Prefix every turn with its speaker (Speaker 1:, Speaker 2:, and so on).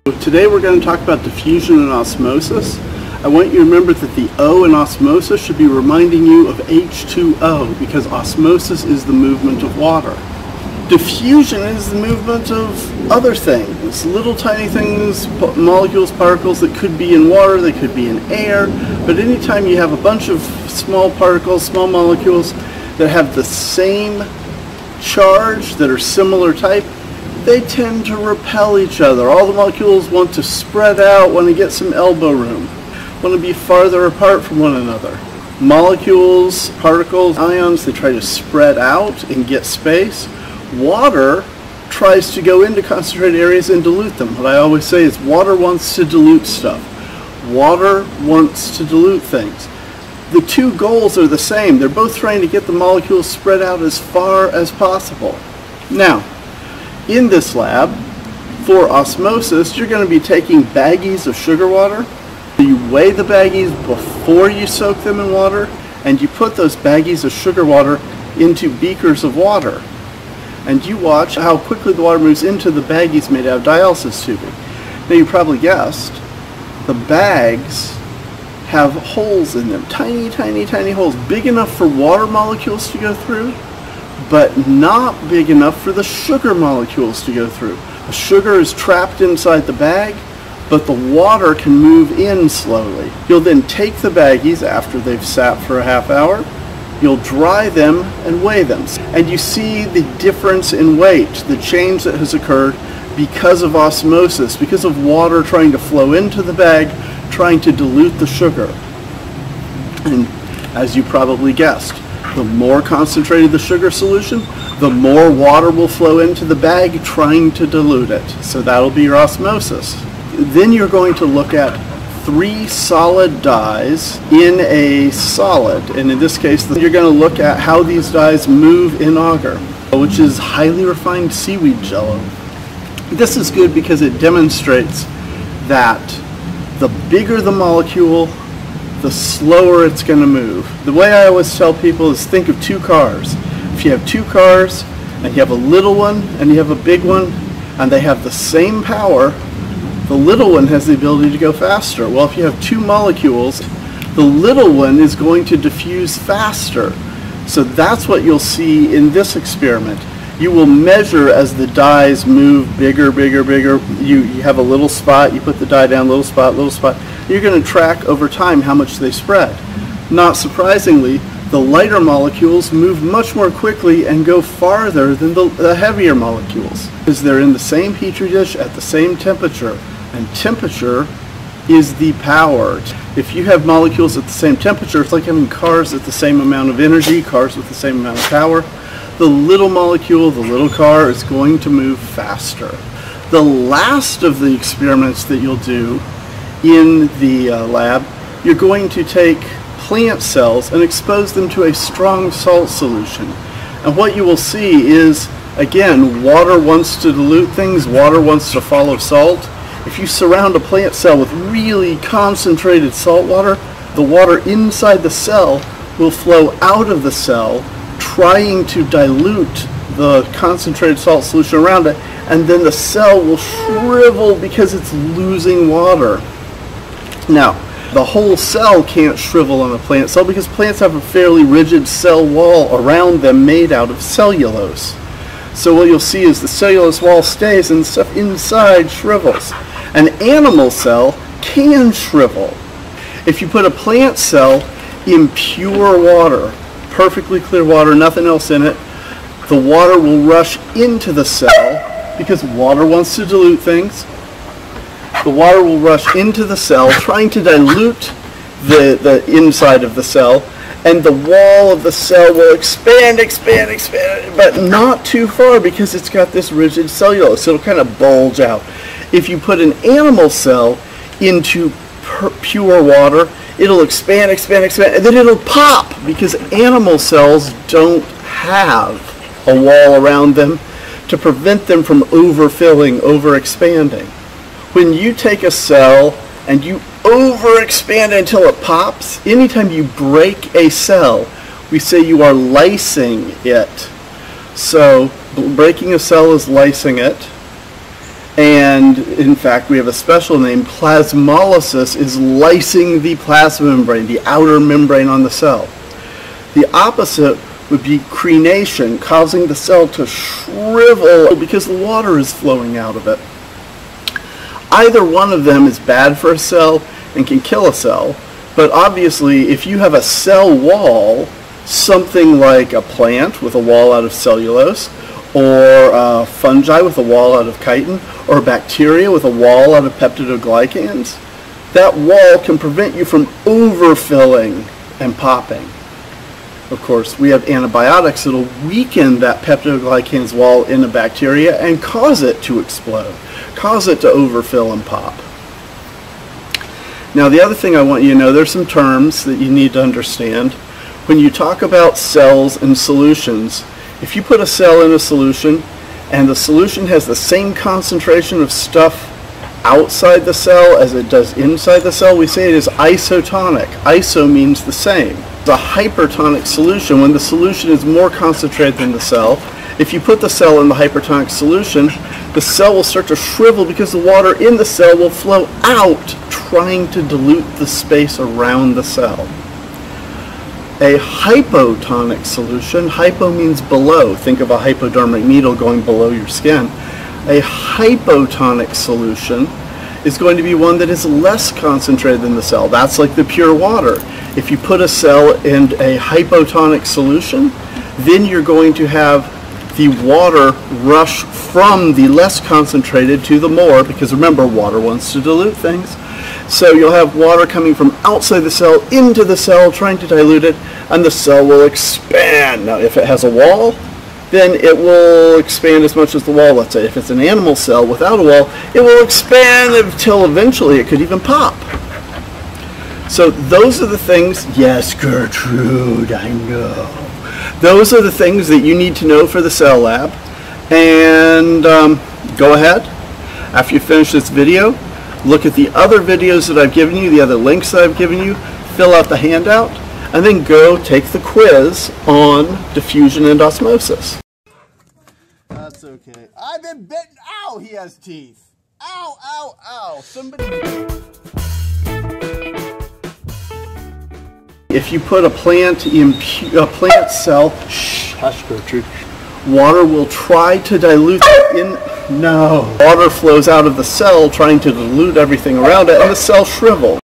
Speaker 1: Today we're going to talk about diffusion and osmosis. I want you to remember that the O in osmosis should be reminding you of H2O because osmosis is the movement of water. Diffusion is the movement of other things, little tiny things, molecules, particles that could be in water, they could be in air, but anytime you have a bunch of small particles, small molecules that have the same charge, that are similar type, they tend to repel each other. All the molecules want to spread out, want to get some elbow room, want to be farther apart from one another. Molecules, particles, ions, they try to spread out and get space. Water tries to go into concentrated areas and dilute them. What I always say is water wants to dilute stuff. Water wants to dilute things. The two goals are the same. They're both trying to get the molecules spread out as far as possible. Now, in this lab, for osmosis, you're going to be taking baggies of sugar water. You weigh the baggies before you soak them in water, and you put those baggies of sugar water into beakers of water. And you watch how quickly the water moves into the baggies made out of dialysis tubing. Now you probably guessed, the bags have holes in them, tiny, tiny, tiny holes, big enough for water molecules to go through, but not big enough for the sugar molecules to go through. The sugar is trapped inside the bag, but the water can move in slowly. You'll then take the baggies after they've sat for a half hour, you'll dry them and weigh them. And you see the difference in weight, the change that has occurred because of osmosis, because of water trying to flow into the bag, trying to dilute the sugar. And as you probably guessed, the more concentrated the sugar solution, the more water will flow into the bag trying to dilute it. So that'll be your osmosis. Then you're going to look at 3 solid dyes in a solid. And in this case, you're going to look at how these dyes move in agar, which is highly refined seaweed jello. This is good because it demonstrates that the bigger the molecule, the slower it's going to move. The way I always tell people is think of 2 cars. If you have 2 cars and you have a little one and you have a big one and they have the same power, the little one has the ability to go faster. Well, if you have 2 molecules, the little one is going to diffuse faster. So that's what you'll see in this experiment. You will measure as the dyes move bigger, bigger, bigger. You have a little spot, you put the dye down, little spot, little spot. You're going to track over time how much they spread. Not surprisingly, the lighter molecules move much more quickly and go farther than the heavier molecules because they're in the same petri dish at the same temperature. And temperature is the power. If you have molecules at the same temperature, it's like having cars at the same amount of energy, cars with the same amount of power. The little molecule, the little car, is going to move faster. The last of the experiments that you'll do in the lab, you're going to take plant cells and expose them to a strong salt solution. And what you will see is, again, water wants to dilute things, water wants to follow salt. If you surround a plant cell with really concentrated salt water, the water inside the cell will flow out of the cell, trying to dilute the concentrated salt solution around it, and then the cell will shrivel because it's losing water. Now, the whole cell can't shrivel on a plant cell because plants have a fairly rigid cell wall around them made out of cellulose. So what you'll see is the cellulose wall stays and stuff inside shrivels. An animal cell can shrivel. If you put a plant cell in pure water, perfectly clear water, nothing else in it, the water will rush into the cell because water wants to dilute things. The water will rush into the cell trying to dilute the inside of the cell, and the wall of the cell will expand, expand, expand, but not too far because it's got this rigid cellulose. It'll kind of bulge out. If you put an animal cell into pure water, it'll expand, expand, expand, and then it'll pop because animal cells don't have a wall around them to prevent them from overfilling, overexpanding. When you take a cell and you overexpand until it pops, anytime you break a cell, we say you are lysing it. So breaking a cell is lysing it. And in fact, we have a special name. Plasmolysis is lysing the plasma membrane, the outer membrane on the cell. The opposite would be crenation, causing the cell to shrivel because the water is flowing out of it. Either one of them is bad for a cell and can kill a cell, but obviously if you have a cell wall, something like a plant with a wall out of cellulose, or fungi with a wall out of chitin, or bacteria with a wall out of peptidoglycans, that wall can prevent you from overfilling and popping. Of course, we have antibiotics that will weaken that peptidoglycans wall in a bacteria and cause it to explode, cause it to overfill and pop. Now, the other thing I want you to know, there's some terms that you need to understand. When you talk about cells and solutions, if you put a cell in a solution and the solution has the same concentration of stuff outside the cell as it does inside the cell, we say it is isotonic. Iso means the same. The hypertonic solution, when the solution is more concentrated than the cell, if you put the cell in the hypertonic solution, the cell will start to shrivel because the water in the cell will flow out, trying to dilute the space around the cell. A hypotonic solution, hypo means below. Think of a hypodermic needle going below your skin. A hypotonic solution is going to be one that is less concentrated than the cell. That's like the pure water. If you put a cell in a hypotonic solution, then you're going to have the water rush from the less concentrated to the more, because remember, water wants to dilute things. So you'll have water coming from outside the cell into the cell, trying to dilute it, and the cell will expand. Now, if it has a wall, then it will expand as much as the wall, let's say. If it's an animal cell without a wall, it will expand until eventually it could even pop. So those are the things, yes, Gertrude, I know. Those are the things that you need to know for the cell lab. And go ahead, after you finish this video, look at the other videos that I've given you, the other links that I've given you, fill out the handout, and then go take the quiz on diffusion and osmosis. That's okay. I've been bitten. Ow, he has teeth. Ow, ow, ow. Somebody. If you put a plant in a plant cell, shh, hush, Gertrude. Water will try to dilute no. Water flows out of the cell trying to dilute everything around it, and the cell shrivels.